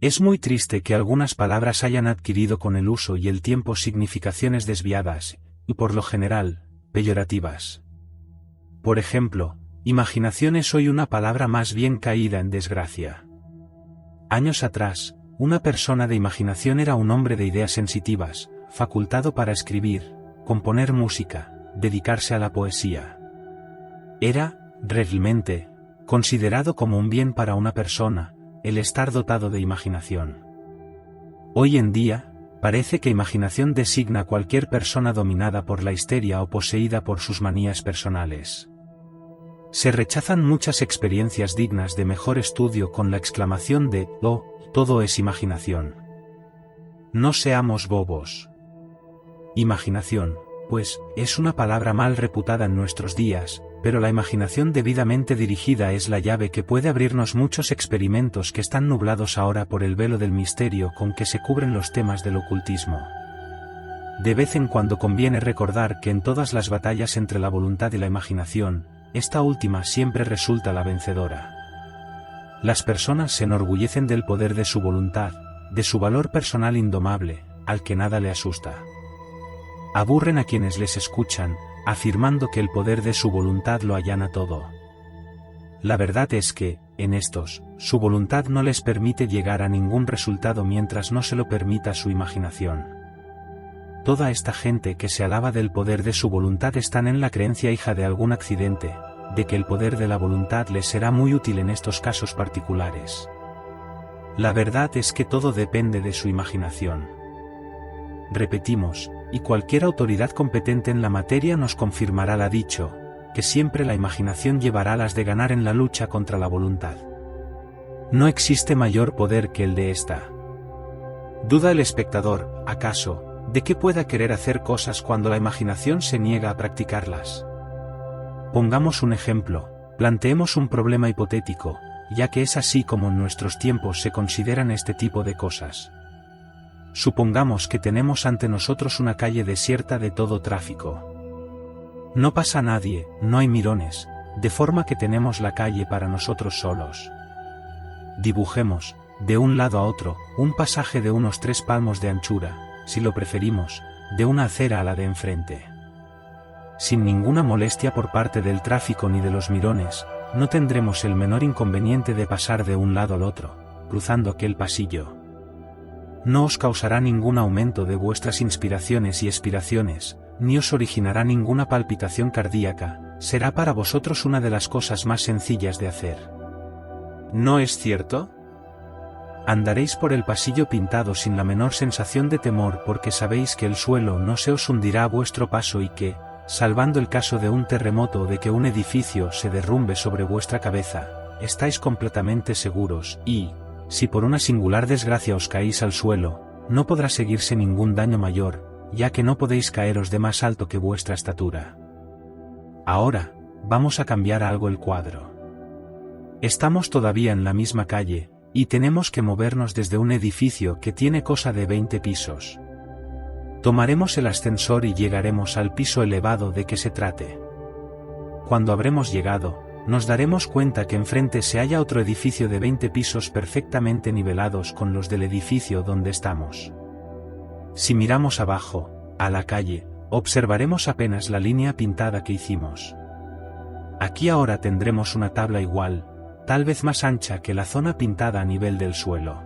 Es muy triste que algunas palabras hayan adquirido con el uso y el tiempo significaciones desviadas, y por lo general, peyorativas. Por ejemplo, imaginación es hoy una palabra más bien caída en desgracia. Años atrás, una persona de imaginación era un hombre de ideas sensitivas, facultado para escribir, componer música, dedicarse a la poesía. Era, realmente, considerado como un bien para una persona, el estar dotado de imaginación. Hoy en día, parece que imaginación designa a cualquier persona dominada por la histeria o poseída por sus manías personales. Se rechazan muchas experiencias dignas de mejor estudio con la exclamación de «Oh, todo es imaginación». No seamos bobos. Imaginación, pues, es una palabra mal reputada en nuestros días, pero la imaginación debidamente dirigida es la llave que puede abrirnos muchos experimentos que están nublados ahora por el velo del misterio con que se cubren los temas del ocultismo. De vez en cuando conviene recordar que en todas las batallas entre la voluntad y la imaginación, esta última siempre resulta la vencedora. Las personas se enorgullecen del poder de su voluntad, de su valor personal indomable, al que nada le asusta. Aburren a quienes les escuchan, afirmando que el poder de su voluntad lo allana todo. La verdad es que, en estos, su voluntad no les permite llegar a ningún resultado mientras no se lo permita su imaginación. Toda esta gente que se alaba del poder de su voluntad están en la creencia hija de algún accidente, de que el poder de la voluntad les será muy útil en estos casos particulares. La verdad es que todo depende de su imaginación. Repetimos, y cualquier autoridad competente en la materia nos confirmará la dicho, que siempre la imaginación llevará las de ganar en la lucha contra la voluntad. No existe mayor poder que el de esta. ¿Duda el espectador, acaso, de que pueda querer hacer cosas cuando la imaginación se niega a practicarlas? Pongamos un ejemplo, planteemos un problema hipotético, ya que es así como en nuestros tiempos se consideran este tipo de cosas. Supongamos que tenemos ante nosotros una calle desierta de todo tráfico. No pasa nadie, no hay mirones, de forma que tenemos la calle para nosotros solos. Dibujemos, de un lado a otro, un pasaje de unos 3 palmos de anchura, si lo preferimos, de una acera a la de enfrente. Sin ninguna molestia por parte del tráfico ni de los mirones, no tendremos el menor inconveniente de pasar de un lado al otro, cruzando aquel pasillo. No os causará ningún aumento de vuestras inspiraciones y expiraciones, ni os originará ninguna palpitación cardíaca, será para vosotros una de las cosas más sencillas de hacer. ¿No es cierto? Andaréis por el pasillo pintado sin la menor sensación de temor porque sabéis que el suelo no se os hundirá a vuestro paso y que, salvando el caso de un terremoto o de que un edificio se derrumbe sobre vuestra cabeza, estáis completamente seguros y, si por una singular desgracia os caéis al suelo, no podrá seguirse ningún daño mayor, ya que no podéis caeros de más alto que vuestra estatura. Ahora, vamos a cambiar algo el cuadro. Estamos todavía en la misma calle, y tenemos que movernos desde un edificio que tiene cosa de 20 pisos. Tomaremos el ascensor y llegaremos al piso elevado de que se trate. Cuando habremos llegado, nos daremos cuenta que enfrente se halla otro edificio de 20 pisos perfectamente nivelados con los del edificio donde estamos. Si miramos abajo, a la calle, observaremos apenas la línea pintada que hicimos. Aquí ahora tendremos una tabla igual, tal vez más ancha que la zona pintada a nivel del suelo.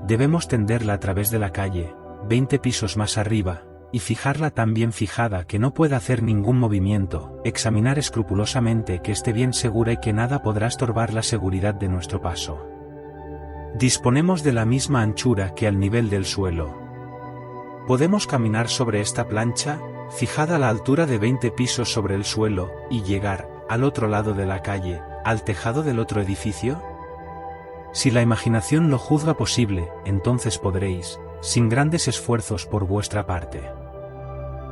Debemos tenderla a través de la calle, 20 pisos más arriba, y fijarla tan bien fijada que no pueda hacer ningún movimiento, examinar escrupulosamente que esté bien segura y que nada podrá estorbar la seguridad de nuestro paso. Disponemos de la misma anchura que al nivel del suelo. Podemos caminar sobre esta plancha, fijada a la altura de 20 pisos sobre el suelo, y llegar, al otro lado de la calle, al tejado del otro edificio. Si la imaginación lo juzga posible, entonces podréis, sin grandes esfuerzos por vuestra parte.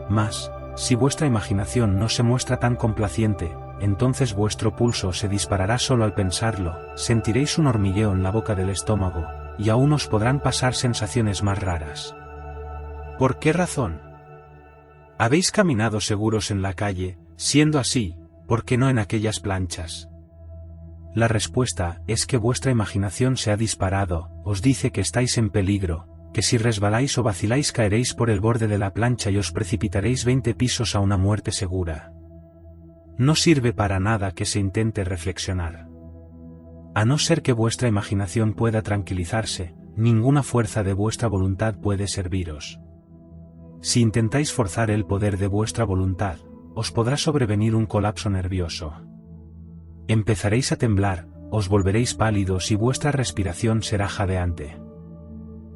Mas, si vuestra imaginación no se muestra tan complaciente, entonces vuestro pulso se disparará solo al pensarlo, sentiréis un hormigueo en la boca del estómago, y aún os podrán pasar sensaciones más raras. ¿Por qué razón? Habéis caminado seguros en la calle, siendo así, ¿por qué no en aquellas planchas? La respuesta es que vuestra imaginación se ha disparado, os dice que estáis en peligro, que si resbaláis o vaciláis caeréis por el borde de la plancha y os precipitaréis 20 pisos a una muerte segura. No sirve para nada que se intente reflexionar. A no ser que vuestra imaginación pueda tranquilizarse, ninguna fuerza de vuestra voluntad puede serviros. Si intentáis forzar el poder de vuestra voluntad, os podrá sobrevenir un colapso nervioso. Empezaréis a temblar, os volveréis pálidos y vuestra respiración será jadeante.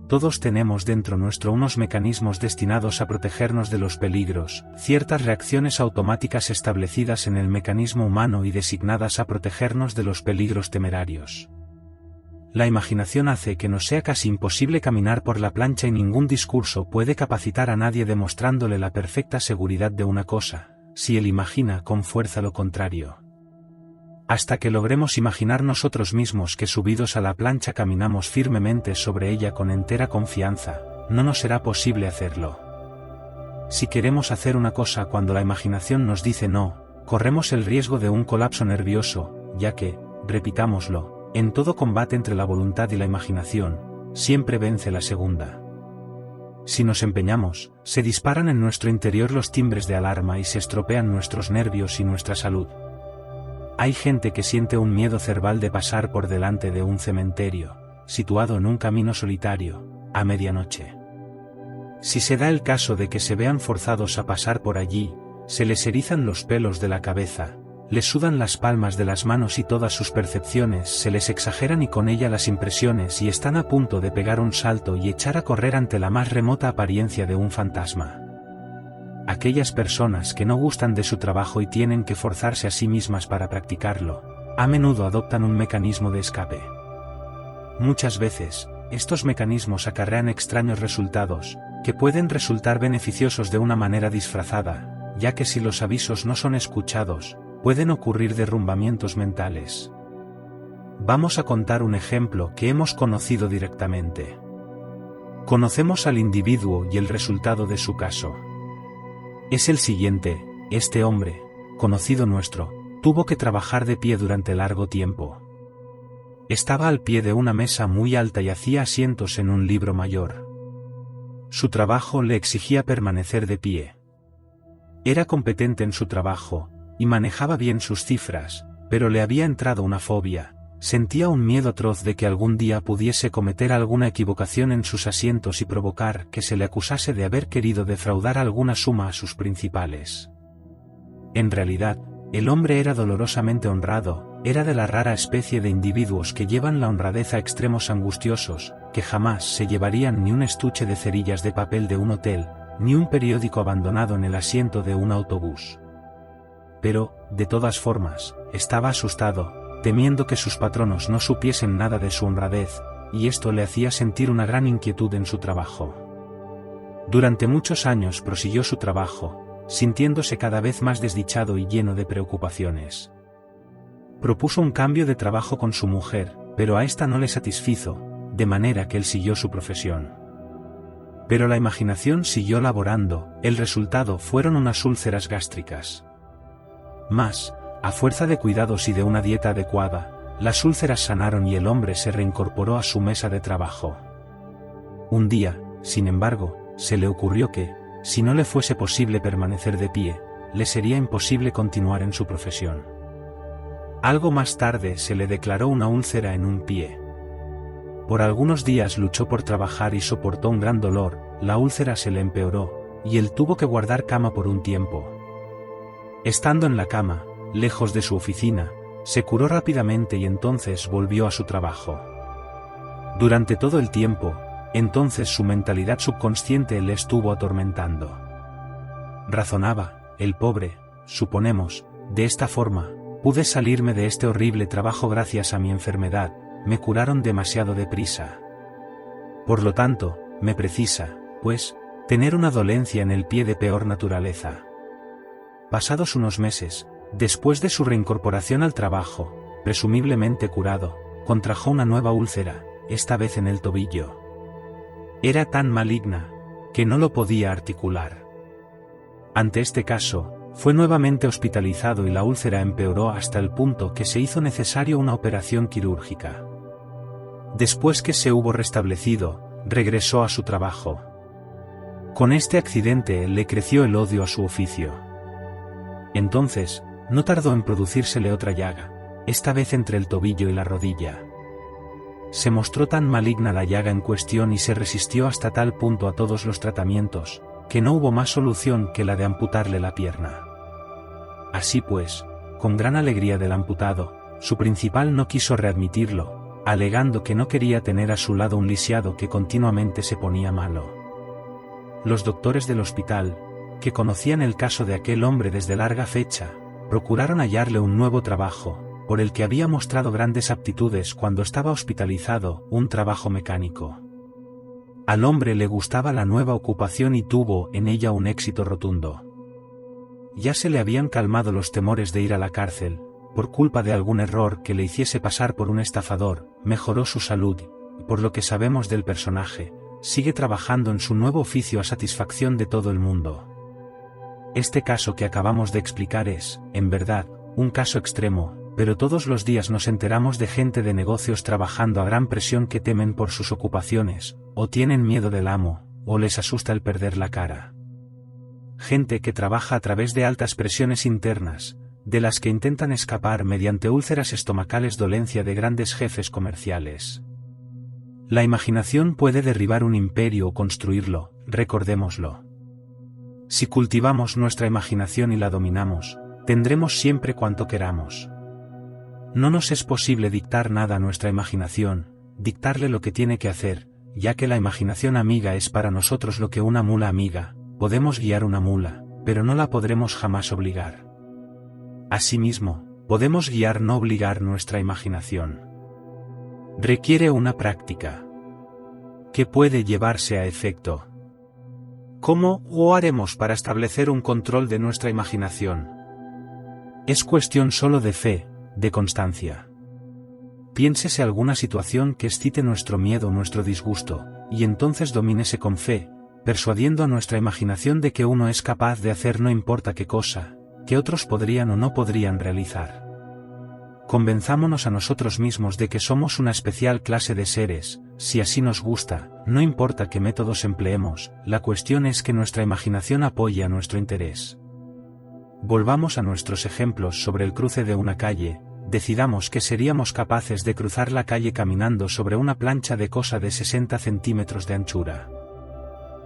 Todos tenemos dentro nuestro unos mecanismos destinados a protegernos de los peligros, ciertas reacciones automáticas establecidas en el mecanismo humano y designadas a protegernos de los peligros temerarios. La imaginación hace que nos sea casi imposible caminar por la plancha y ningún discurso puede capacitar a nadie demostrándole la perfecta seguridad de una cosa, si él imagina con fuerza lo contrario. Hasta que logremos imaginar nosotros mismos que subidos a la plancha caminamos firmemente sobre ella con entera confianza, no nos será posible hacerlo. Si queremos hacer una cosa cuando la imaginación nos dice no, corremos el riesgo de un colapso nervioso, ya que, repitámoslo, en todo combate entre la voluntad y la imaginación, siempre vence la segunda. Si nos empeñamos, se disparan en nuestro interior los timbres de alarma y se estropean nuestros nervios y nuestra salud. Hay gente que siente un miedo cerval de pasar por delante de un cementerio, situado en un camino solitario, a medianoche. Si se da el caso de que se vean forzados a pasar por allí, se les erizan los pelos de la cabeza, les sudan las palmas de las manos y todas sus percepciones se les exageran y con ella las impresiones y están a punto de pegar un salto y echar a correr ante la más remota apariencia de un fantasma. Aquellas personas que no gustan de su trabajo y tienen que forzarse a sí mismas para practicarlo, a menudo adoptan un mecanismo de escape. Muchas veces, estos mecanismos acarrean extraños resultados, que pueden resultar beneficiosos de una manera disfrazada, ya que si los avisos no son escuchados, pueden ocurrir derrumbamientos mentales. Vamos a contar un ejemplo que hemos conocido directamente. Conocemos al individuo y el resultado de su caso. Es el siguiente: este hombre, conocido nuestro, tuvo que trabajar de pie durante largo tiempo. Estaba al pie de una mesa muy alta y hacía asientos en un libro mayor. Su trabajo le exigía permanecer de pie. Era competente en su trabajo, y manejaba bien sus cifras, pero le había entrado una fobia, sentía un miedo atroz de que algún día pudiese cometer alguna equivocación en sus asientos y provocar que se le acusase de haber querido defraudar alguna suma a sus principales. En realidad, el hombre era dolorosamente honrado, era de la rara especie de individuos que llevan la honradez a extremos angustiosos, que jamás se llevarían ni un estuche de cerillas de papel de un hotel, ni un periódico abandonado en el asiento de un autobús. Pero, de todas formas, estaba asustado, temiendo que sus patronos no supiesen nada de su honradez, y esto le hacía sentir una gran inquietud en su trabajo. Durante muchos años prosiguió su trabajo, sintiéndose cada vez más desdichado y lleno de preocupaciones. Propuso un cambio de trabajo con su mujer, pero a esta no le satisfizo, de manera que él siguió su profesión. Pero la imaginación siguió laborando, el resultado fueron unas úlceras gástricas. Mas, a fuerza de cuidados y de una dieta adecuada, las úlceras sanaron y el hombre se reincorporó a su mesa de trabajo. Un día, sin embargo, se le ocurrió que, si no le fuese posible permanecer de pie, le sería imposible continuar en su profesión. Algo más tarde se le declaró una úlcera en un pie. Por algunos días luchó por trabajar y soportó un gran dolor, la úlcera se le empeoró, y él tuvo que guardar cama por un tiempo. Estando en la cama, lejos de su oficina, se curó rápidamente y entonces volvió a su trabajo. Durante todo el tiempo, entonces su mentalidad subconsciente le estuvo atormentando. Razonaba, el pobre, suponemos, de esta forma, pude salirme de este horrible trabajo gracias a mi enfermedad, me curaron demasiado deprisa. Por lo tanto, me precisa, pues, tener una dolencia en el pie de peor naturaleza. Pasados unos meses, después de su reincorporación al trabajo, presumiblemente curado, contrajo una nueva úlcera, esta vez en el tobillo. Era tan maligna, que no lo podía articular. Ante este caso, Fue nuevamente hospitalizado y la úlcera empeoró hasta el punto que se hizo necesario una operación quirúrgica. Después que se hubo restablecido, regresó a su trabajo. Con este accidente le creció el odio a su oficio. Entonces, no tardó en producírsele otra llaga, esta vez entre el tobillo y la rodilla. Se mostró tan maligna la llaga en cuestión y se resistió hasta tal punto a todos los tratamientos, que no hubo más solución que la de amputarle la pierna. Así pues, con gran alegría del amputado, su principal no quiso readmitirlo, alegando que no quería tener a su lado un lisiado que continuamente se ponía malo. Los doctores del hospital, que conocían el caso de aquel hombre desde larga fecha, procuraron hallarle un nuevo trabajo, por el que había mostrado grandes aptitudes cuando estaba hospitalizado, un trabajo mecánico. Al hombre le gustaba la nueva ocupación y tuvo en ella un éxito rotundo. Ya se le habían calmado los temores de ir a la cárcel, por culpa de algún error que le hiciese pasar por un estafador, mejoró su salud, y por lo que sabemos del personaje, sigue trabajando en su nuevo oficio a satisfacción de todo el mundo. Este caso que acabamos de explicar es, en verdad, un caso extremo, pero todos los días nos enteramos de gente de negocios trabajando a gran presión que temen por sus ocupaciones, o tienen miedo del amo, o les asusta el perder la cara. Gente que trabaja a través de altas presiones internas, de las que intentan escapar mediante úlceras estomacales, dolencia de grandes jefes comerciales. La imaginación puede derribar un imperio o construirlo, recordémoslo. Si cultivamos nuestra imaginación y la dominamos, tendremos siempre cuanto queramos. No nos es posible dictar nada a nuestra imaginación, dictarle lo que tiene que hacer, ya que la imaginación amiga es para nosotros lo que una mula amiga. Podemos guiar una mula, pero no la podremos jamás obligar. Asimismo, podemos guiar, no obligar nuestra imaginación. Requiere una práctica que puede llevarse a efecto. ¿Cómo o haremos para establecer un control de nuestra imaginación? Es cuestión solo de fe, de constancia. Piénsese alguna situación que excite nuestro miedo o nuestro disgusto, y entonces domínese con fe, persuadiendo a nuestra imaginación de que uno es capaz de hacer no importa qué cosa, que otros podrían o no podrían realizar. Convenzámonos a nosotros mismos de que somos una especial clase de seres, si así nos gusta, no importa qué métodos empleemos, la cuestión es que nuestra imaginación apoye a nuestro interés. Volvamos a nuestros ejemplos sobre el cruce de una calle, decidamos que seríamos capaces de cruzar la calle caminando sobre una plancha de cosa de 60 centímetros de anchura.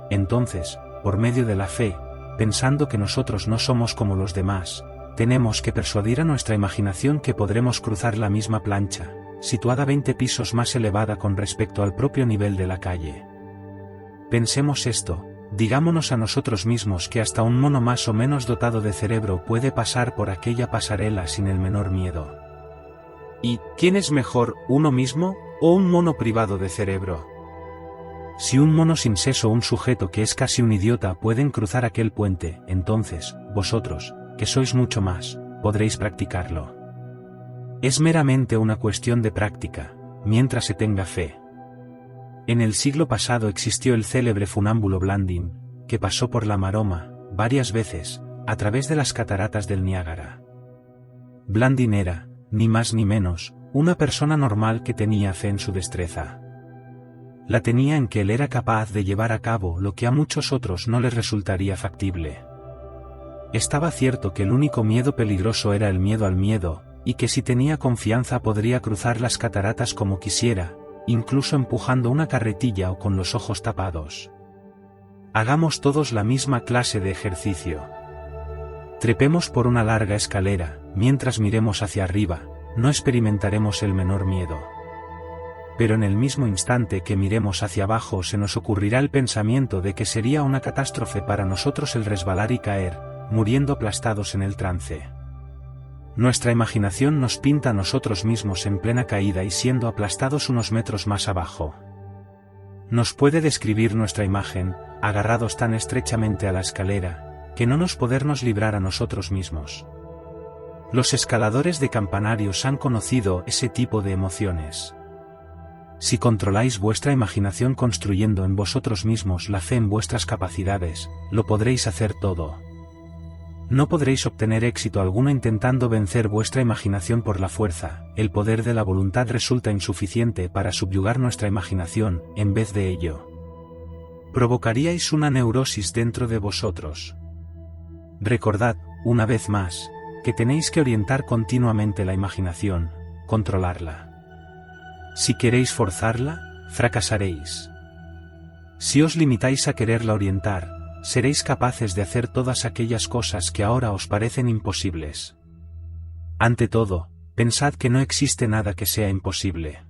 Entonces, por medio de la fe, pensando que nosotros no somos como los demás, tenemos que persuadir a nuestra imaginación que podremos cruzar la misma plancha, situada 20 pisos más elevada con respecto al propio nivel de la calle. Pensemos esto, digámonos a nosotros mismos que hasta un mono más o menos dotado de cerebro puede pasar por aquella pasarela sin el menor miedo. ¿Y quién es mejor, uno mismo, o un mono privado de cerebro? Si un mono sin seso o un sujeto que es casi un idiota pueden cruzar aquel puente, entonces, vosotros, que sois mucho más, podréis practicarlo. Es meramente una cuestión de práctica, mientras se tenga fe. En el siglo pasado existió el célebre funámbulo Blandin, que pasó por la Maroma, varias veces, a través de las cataratas del Niágara. Blandin era, ni más ni menos, una persona normal que tenía fe en su destreza. La tenía en que él era capaz de llevar a cabo lo que a muchos otros no les resultaría factible. Estaba cierto que el único miedo peligroso era el miedo al miedo, y que si tenía confianza podría cruzar las cataratas como quisiera, incluso empujando una carretilla o con los ojos tapados. Hagamos todos la misma clase de ejercicio. Trepemos por una larga escalera, mientras miremos hacia arriba, no experimentaremos el menor miedo. Pero en el mismo instante que miremos hacia abajo se nos ocurrirá el pensamiento de que sería una catástrofe para nosotros el resbalar y caer, muriendo aplastados en el trance. Nuestra imaginación nos pinta a nosotros mismos en plena caída y siendo aplastados unos metros más abajo. Nos puede describir nuestra imagen, agarrados tan estrechamente a la escalera, que no nos podernos librar a nosotros mismos. Los escaladores de campanarios han conocido ese tipo de emociones. Si controláis vuestra imaginación construyendo en vosotros mismos la fe en vuestras capacidades, lo podréis hacer todo. No podréis obtener éxito alguno intentando vencer vuestra imaginación por la fuerza. El poder de la voluntad resulta insuficiente para subyugar nuestra imaginación. En vez de ello, provocaríais una neurosis dentro de vosotros. Recordad, una vez más, que tenéis que orientar continuamente la imaginación, controlarla. Si queréis forzarla, fracasaréis. Si os limitáis a quererla orientar, seréis capaces de hacer todas aquellas cosas que ahora os parecen imposibles. Ante todo, pensad que no existe nada que sea imposible.